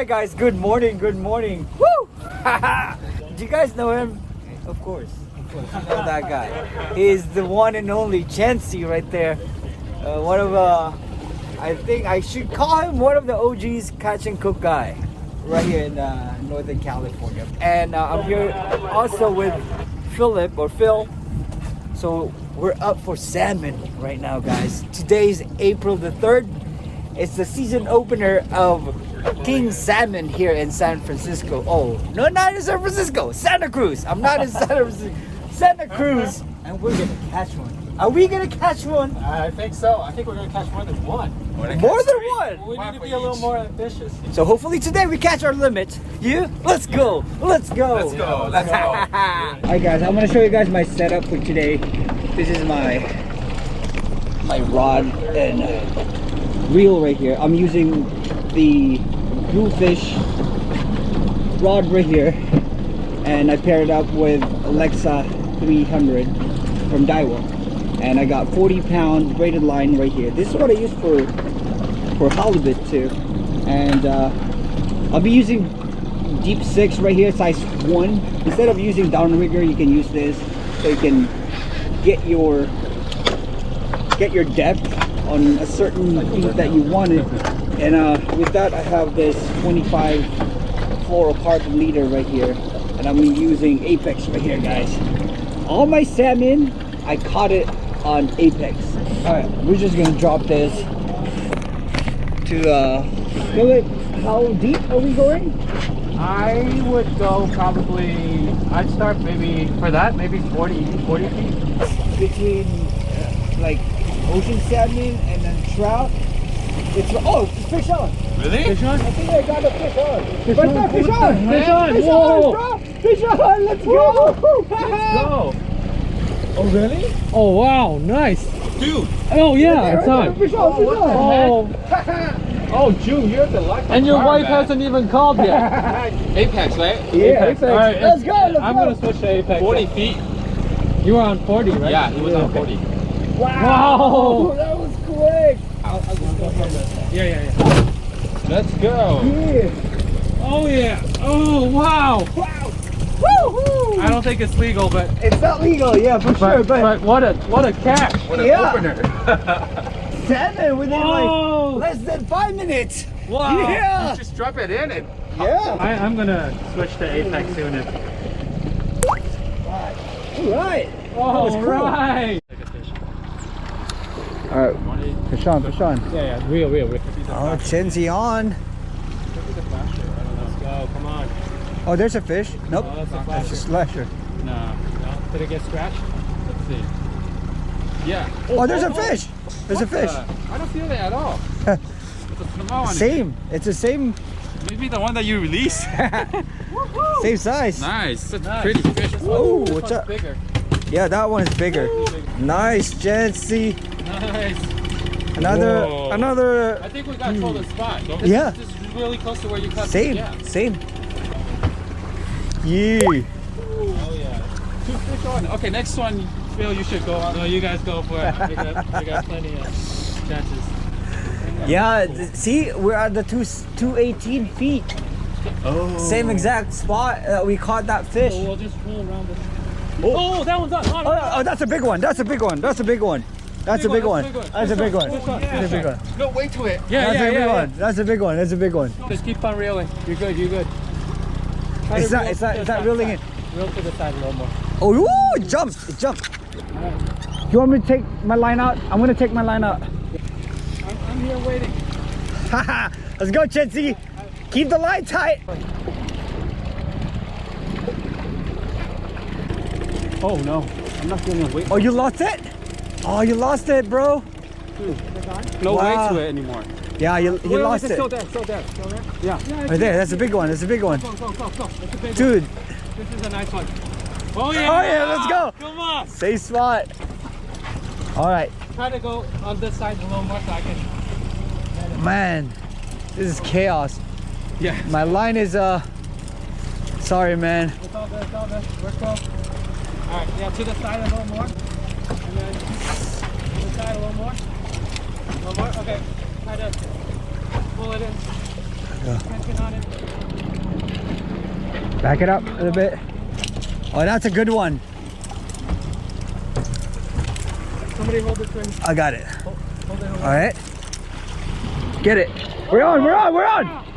Hi guys, good morning, good morning. Woo! Do you guys know him? Of course, you know that guy. He's the one and only Chansey right there. One of I think I should call him one of the OGs catch and cook guy right here in Northern California. And I'm here also with Philip or Phil. So we're up for salmon right now, guys. Today's April the 3rd. It's the season opener of King Salmon here in San Francisco. Oh, no, not in San Francisco. Santa Cruz. I'm not in Santa Francisco. Santa Cruz. And we're gonna catch one. Are we gonna catch one? I think so. I think we're gonna catch more than one. More than one? We need to be a little more ambitious. So hopefully today we catch our limit. You? Let's go. Let's go. Let's go. Let's go. Alright guys, I'm gonna show you guys my setup for today. This is my rod and reel right here. I'm using the Bluefish rod right here, and I paired it up with Alexa 300 from Daiwa, and I got 40-pound braided line right here. This is what I use for halibut too, and I'll be using deep 6 right here, size 1. Instead of using downrigger, you can use this so you can get your depth on a certain feed that you want it. And with that, I have this 25 fluorocarbon leader right here, and I'm using Apex right here, guys. All my salmon, I caught it on Apex. All right, we're just gonna drop this to Philip. How deep are we going? I would go probably, I'd start maybe, for that, maybe 40 feet. Between like ocean salmon and then trout. It's fish on. Really? Fish on? I think I got a fish on. Fish Right on? there, fish What on. the heck? Fish Whoa. on, bro. Fish on. Let's go. Let's go. Oh really? Oh wow, nice. Dude. Oh yeah, it's on. Fish on, fish on. Oh, Oh, June, you're the lucky and your car, wife man. hasn't even called yet. Apex, right? Yeah, Apex. Apex. All right, Let's go. I'm gonna switch to Apex. 40 feet. You were on 40, right? Yeah, he was on 40. Wow. That was quick. Yeah. Let's go. Yeah. Oh yeah. Oh wow. Wow. Woo-hoo. I don't think it's legal, but It's not legal, yeah, for sure, but what a catch. What an Yeah. opener. salmon within Whoa. like less than 5 minutes. Wow. Yeah. Just drop it in and Yeah. I'm gonna switch to Apex soon. All right. Oh cool. right. All right. Fish on, fish on. Yeah, real. Oh, Chansey on. Let's go, come on. Oh, there's a fish. Nope. Oh, that's a That's a flasher. slasher. No. Did it get scratched? Let's see. yeah. Oh, there's a fish. There's a fish. I don't feel it at all. It's a small one. Same. It's the same Maybe the one that you released. same size. Nice. Such Nice. pretty fish. Oh, This what's one's up? bigger. Yeah, that one is bigger. Nice, Chansey. Nice. Whoa. Another. I think we got told the spot. This Yeah. is just really close to where you cut. Same, Yeah. same. Yeah. Oh yeah. 2 fish on. Okay, next one, Phil, you should go on. No, you guys go for it. We got plenty of chances. Yeah, see, we're at the 218 feet. Oh. Same exact spot we caught that fish. So we'll just pull around this. Oh, that one's up. Oh, that's a big one. That's a big one. That's a big one. That's a big one. That's a big one. This one. That's a big one. No, wait to it. Yeah, That's a big yeah. one. That's a big one. That's a big one. Just keep on reeling. You're good. Try It's to not. reel It's to not. the It's not side. reeling in. Reel to the side a little more. Oh, ooh, it jumped. It jumped. You want me to take my line out? I'm gonna take my line out. I'm here waiting. Haha. Let's go, Chansey. Keep the line tight. Oh no, I'm not feeling a weight. Oh, you lost it? Oh, you lost it, bro. No Wow. weight to it anymore. Yeah, you lost it. Still there. Yeah. Right there. That's a big one. That's a big one. Go. That's a big Dude. one. This is a nice one. Oh yeah. Oh yeah, let's go. Come on. Safe spot. All right, Try to go on this side a little more so I can. man. This is chaos. Yeah. My line is sorry, man. It's all good. We're cool. Alright, yeah, to the side a little more. And then to the side a little more. A little more? Okay. Try to pull it in. Back it up a little bit. Oh, that's a good one. Somebody hold this thing. I got it. Hold it. All right. Get it. We're on.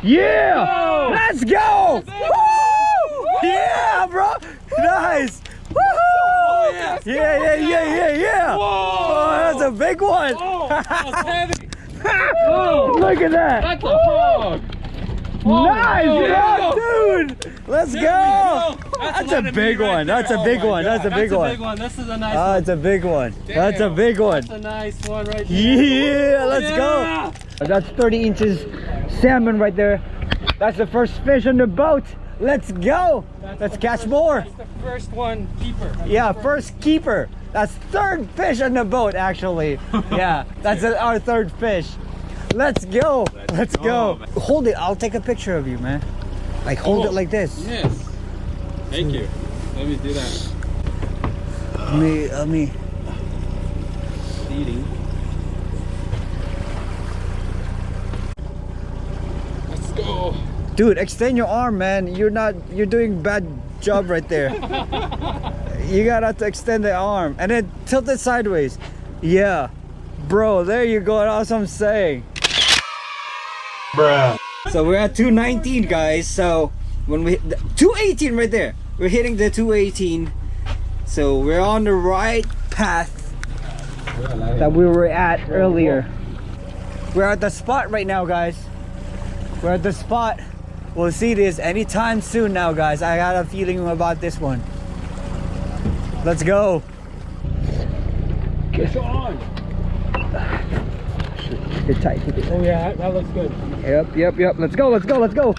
Yeah. Whoa. Let's go. Woo! Yeah, bro. Nice. Woohoo! Yeah. Oh, that's a big one. That's heavy. Look at that. That's a hog. Nice, Whoa. dude. Let's There go. we go. That's a a lot of big meat right one. there. That's a Oh big my one. God. That's a big one. This is a nice Ah, one. it's a big one. That's a Damn. big one. That's a nice one right there. Yeah, let's Yeah. go. That's 30 inches salmon right there. That's the first fish on the boat. Let's go. Let's catch more. That's the first one, keeper. Yeah, first keeper. That's third fish on the boat, actually. Yeah, that's our third fish. Let's go. Let's go. man. Hold it. I'll take a picture of you, man. Like, hold it like this. Yes. Thank you. Let me do that. Let me. Eating. Let's go. Dude, extend your arm, man. You're doing bad job right there. You gotta have to extend the arm and then tilt it sideways. Yeah. Bro, there you go. That's what I'm saying. Bruh. So we're at 219, guys. So when we 218 right there. We're hitting the 218. So we're on the right path that we were at earlier. We're at the spot right now, guys. We're at the spot. We'll see this anytime soon now, guys. I got a feeling about this one. Let's go. Get on. Get tight. Oh yeah, that looks good. Yep. Let's go.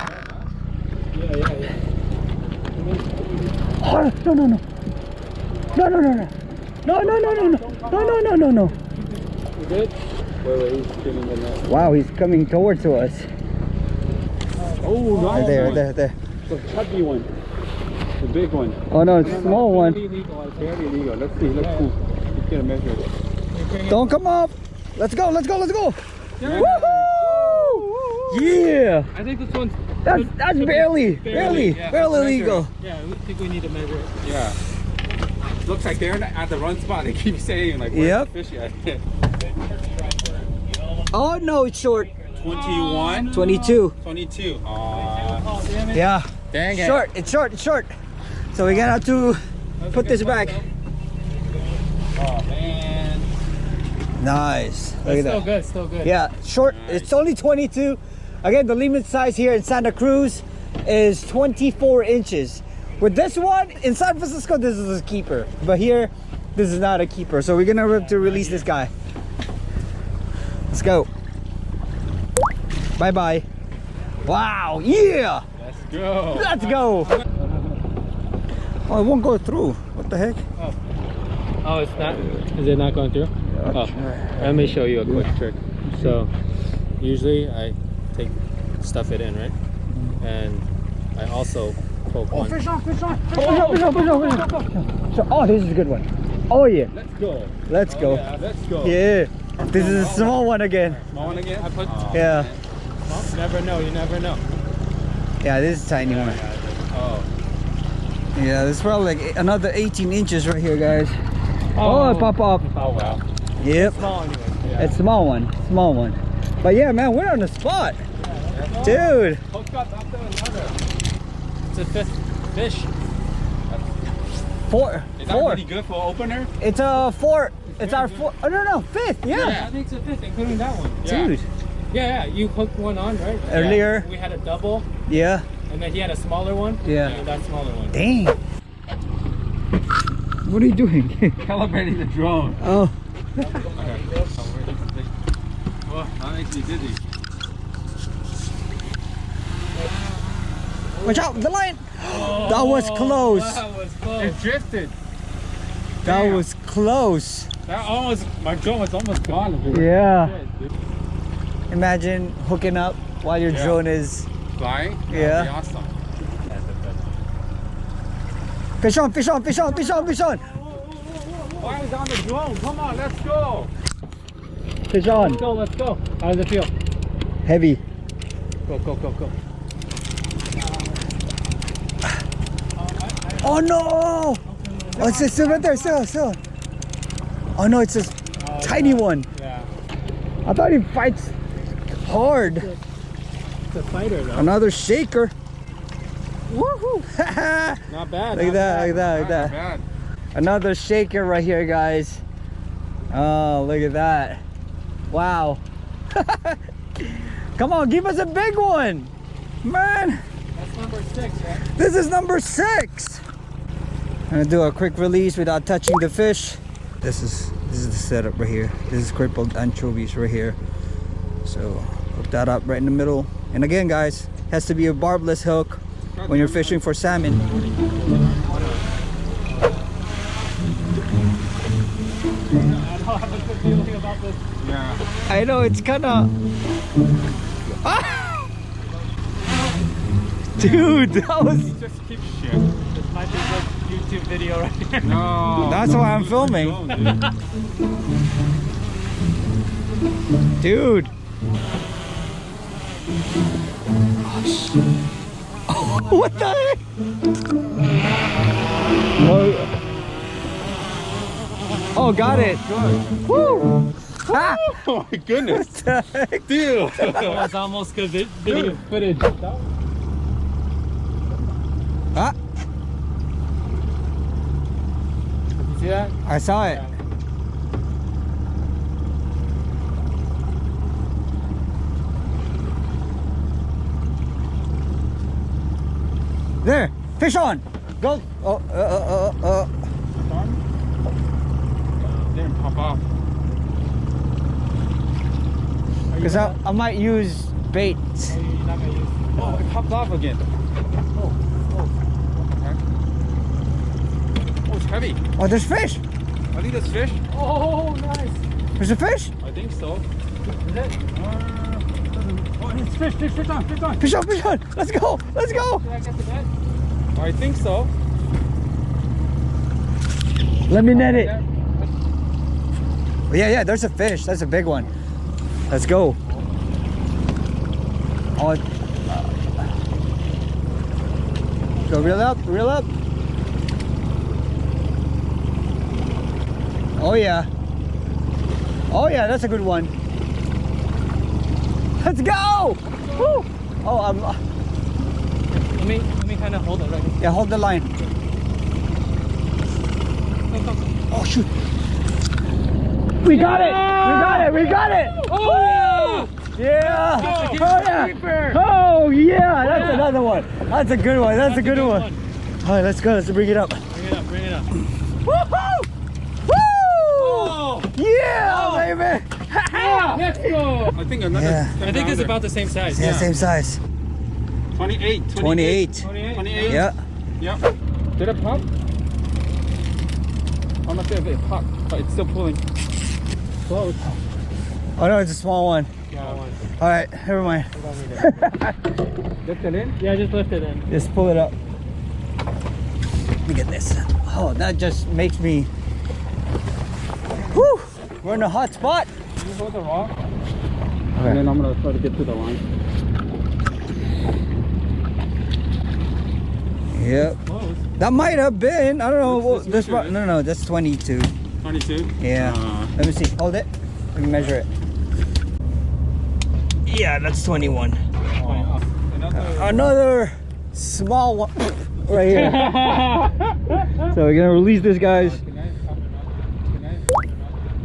Yeah. Oh, no. No. You good? Wait, he's getting the net. Wow, he's coming towards to us. Oh, Right there. The chubby one. The big one. Oh no, it's a small one. Very illegal. Let's see. Let's get a measure of it. Don't come up. Let's go. Yeah. Woohoo! Yeah. I think this one's That's barely legal. Yeah, I think we need to measure it. Yeah. Looks like they're at the run spot. They keep saying like, Yep. where's the fish at? Oh no, it's short. 21? 22. 22. Oh, damn it. Yeah. Dang it. It's short. So we're gonna have to put this back. Oh man. Nice. Look at that. Still good. Yeah, short. Nice. It's only 22. Again, the limit size here in Santa Cruz is 24 inches. With this one, in San Francisco, this is a keeper. But here, this is not a keeper. So we're gonna have to release this guy. Let's go. Bye-bye. Wow, yeah! Let's go. Let's go! Oh, it won't go through. What the heck? Oh, it's not? Is it not going through? Oh, let me show you a quick trick. So, usually I stuff it in, right? And I also poke one. Fish on! Oh, this is a good one. Oh yeah. Let's go. Let's go. Yeah, let's go. Yeah. This is a small one again. Small one again? I put. Yeah. Well, you never know. Yeah, this is a tiny one. Oh. Yeah, this is probably like another 18 inches right here, guys. Oh, it pop up. Oh wow. Yep. Small anyway. Yeah. It's small one. But yeah, man, we're on the spot. Dude. Hook up after another. It's a fifth fish. Four. Is that really good for opener? It's a four. It's our four. Oh, no, fifth. Yeah. I think it's a fifth, including that one. Yeah. Dude. Yeah. You hooked one on, right? Earlier. We had a double, Yeah. and then he had a smaller one. Yeah. And that smaller one. Dang. What are you doing? Calibrating the drone. Oh. Oh, that makes me dizzy. Watch out, the line. That was close. That was close. It drifted. That Damn. was close. That almost, my drone was almost gone. Yeah. Shit, dude. Imagine hooking up while your Yeah. drone is. Flying? Yeah. That'd be awesome. Fish on. Why is on the drone? Come on, let's go. Fish on. Let's go. How does it feel? Heavy. Go, go, go, go. Oh no! Oh, it's still right there, still. Oh no, it's a tiny one. Yeah. I thought he fights hard. It's a fighter though. Another shaker. Woohoo! Not bad. Look at that, Not bad. Another shaker right here, guys. Oh, look at that. Wow. Come on, give us a big one. Man. That's number 6, right? This is number 6. I'm gonna do a quick release without touching the fish. This is the setup right here. This is crippled anchovies right here. So hook that up right in the middle. And again, guys, has to be a barbless hook when you're fishing for salmon. I don't have a good feeling about this. Yeah. I know it's kind of. Dude, that was. Just keep shit. This might be a good YouTube video right here. No. That's why I'm filming. Dude. Oh, what the heck? Oh, got it. Good. Woo! Ah! Oh my goodness. What the heck? Dude. That was almost good video footage. Ah, You see that? I saw it. There, fish on. Go. Oh, Didn't pop off. Because I might use bait. You're not gonna use. Oh, it popped off again. Oh, it's heavy. Oh, there's fish. I think that's fish. Oh, nice. There's a fish. I think so. Is it? Oh, it's fish on. Fish on, fish on. Let's go. Let's go. Did I get the net? I think so. Let me net it. Yeah, there's a fish. That's a big one. Let's go. Oh, go reel up. Oh yeah, that's a good one. Let's go. Woo. Oh, Let me kind of hold it right here. yeah, hold the line. Oh shoot. We got it! We got it! Oh, Yeah! That's a Oh yeah! keeper. Oh yeah! That's another one. That's a good one. That's a good one. All right, let's go. Let's bring it up. Bring it up. Woohoo! Woo! Oh! Yeah, baby! Let's go! I think another. Yeah. I think it's about the same size. Yeah, same size. 28. 28. 28. Yeah. Yep. Did it pop? I'm not sure if it popped, but it's still pulling. Close. Oh no, it's a small one. Yeah, one. All right, never mind. Lift it in. Yeah, just lift it in. Just pull it up. Look at this. Oh, that just makes me. Whew! We're in a hot spot. You hold the rock, Okay. and then I'm gonna try to get to the line. Yep. Close. That might have been. I don't know. Let's This measure it. no, that's 22. 22. Yeah. Let me see. Hold it. Let me measure it. Yeah, that's 21. Another small one right here. So we're gonna release this, guys.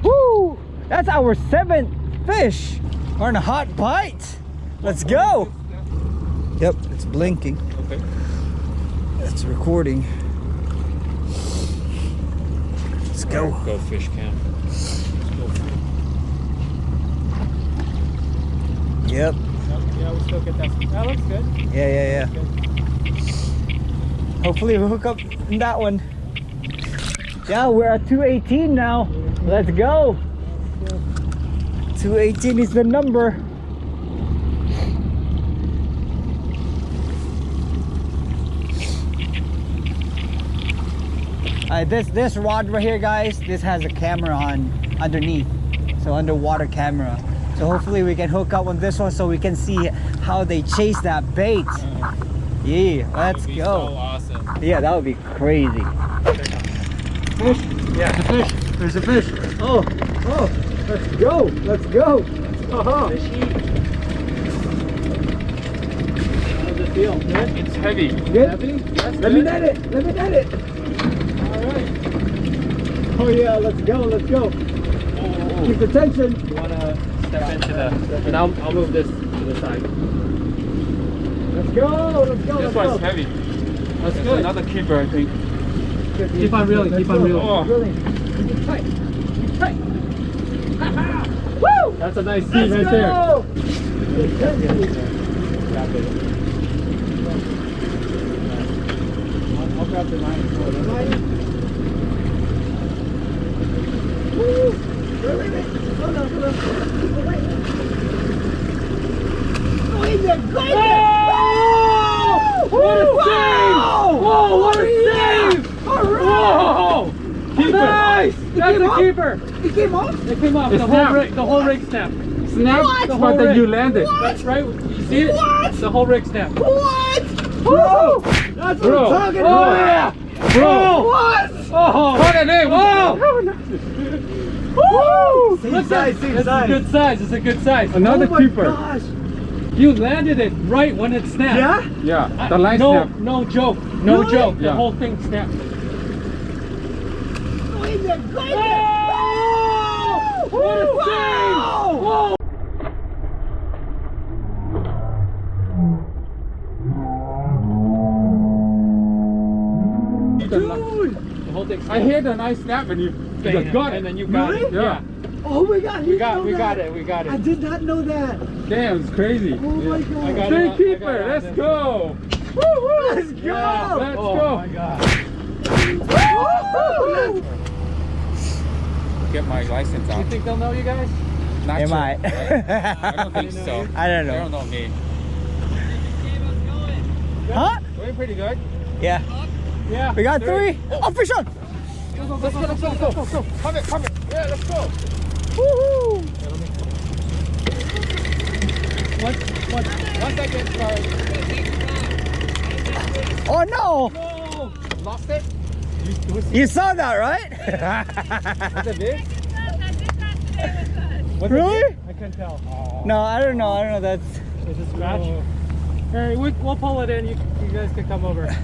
Woo! That's our 7th fish. We're in a hot bite. Let's go. Yep, it's blinking. Okay. It's recording. Let's go. Go fish cam. Yep. Yeah, we'll still get that. That looks good. Yeah. Hopefully we'll hook up in that one. Yeah, we're at 218 now. Let's go. 218 is the number. This rod right here, guys, this has a camera on underneath, so underwater camera. So hopefully we can hook up on this one so we can see how they chase that bait. Yeah, let's That'd be go. So awesome. Yeah, that would be crazy. Fish? Yeah, it's a fish. There's a fish. Oh, let's go. Let's go. Fishy. How's it feel? Good? It's heavy. Good? Heavy? That's Let me net it. Let me net it. Alright. Oh yeah, let's go. Let's go. Keep the tension. You wanna step into the, and I'll move this to the side. Let's go. Let's go. This let's one's go. heavy. That's There's good. another keeper, I think. Keep on reeling, keep on reeling. Oh. Keep tight. Keep tight. Woo! That's a nice scene Let's right there. go. I'll grab the line. Woo! Wait. Hold on. Oh, he's a good What a save! Whoa, what a save! Whoa! Keeper! Nice! That's a keeper! He came off? It came off. The whole rig snapped. Snap? What? The whole But then rig. you landed. That's right. You see it? What? The whole rig snapped. What? Bro! That's what I'm talking Oh about! yeah! Bro! What? Oh! Caught it in. Oh! Woo! Same Look size, at same It's a size. good size. It's a good size. Another Oh my keeper. gosh. You landed it right when it snapped. Yeah? Yeah, the line no, snap. no joke. No Really? joke. The Yeah. whole thing snapped. Oh, he's a good What a save! Whoa! Dude! The whole thing I snapped. hear the nice snap and you Bang, got and it. then you got it. Really? Yeah. Oh my god, We got it. We got I it. did not know that. Damn, it's crazy. Oh my god. I got it. Big I keeper, got it. let's go. Let's go! Yeah, Let's oh go. my god. Woo! Get my license You out. think they'll know you guys? Not Am sure. I? I don't think so. I don't They don't know. know me. Huh? Doing pretty good. Yeah. Yeah. We got three. Oh, fish on! Let's go. Come it. Yeah, let's go. Woohoo! One second, sorry. Oh no! No! Lost it? You saw that, right? Was it big? Really? I couldn't tell. No, I don't know. That's. Is it scratch? Alright, we'll pull it in. You guys can come over. Is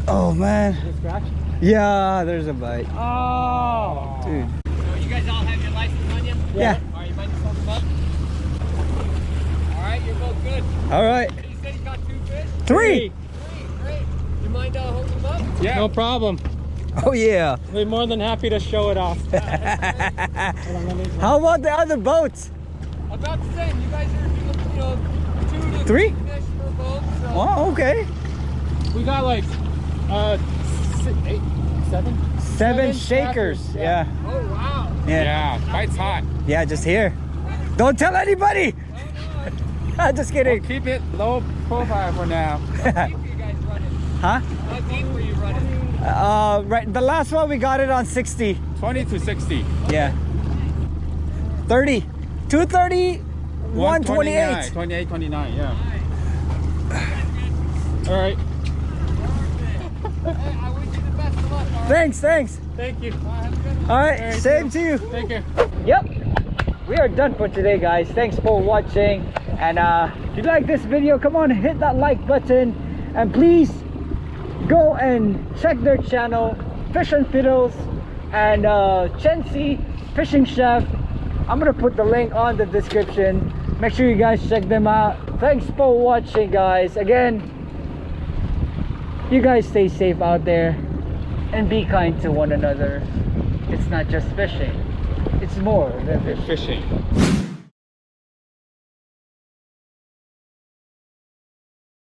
Oh man. it scratch? Yeah, there's a bite. Oh! Dude. So you guys all have your license on you? Yeah. Alright, you mind just hold them up? Alright, you're both good. All right. You said you caught 2 fish? 3. Great. You mind holding them up? Yeah. No problem. Oh yeah. We're more than happy to show it off. How about the other boats? About the same. You guys are doing, 2 to 3? fish per boat. So. Oh, okay. We got like 7 7 shakers. shakers, Yeah. Oh, wow. Yeah. Yeah, bite's hot. Yeah, just here. Don't tell anybody. Just kidding. Keep it low profile for now. How deep are you guys running? Huh? How deep were you running? Right. The last one we got it on 60. 20 to 60. Yeah. 30. 230. 128. 28, 29, yeah. Alright. Hey, I wish you the best of luck. All right? Thanks. Thank you. Have a good one. All right. Same to you. Take care. Yep. We are done for today, guys. Thanks for watching. And if you like this video, come on, hit that like button. And please go and check their channel, Fish and Fiddles and Chensi Fishing Chef. I'm gonna put the link on the description. Make sure you guys check them out. Thanks for watching, guys. Again, you guys stay safe out there and be kind to one another. It's not just fishing, it's more than fishing. Fishing.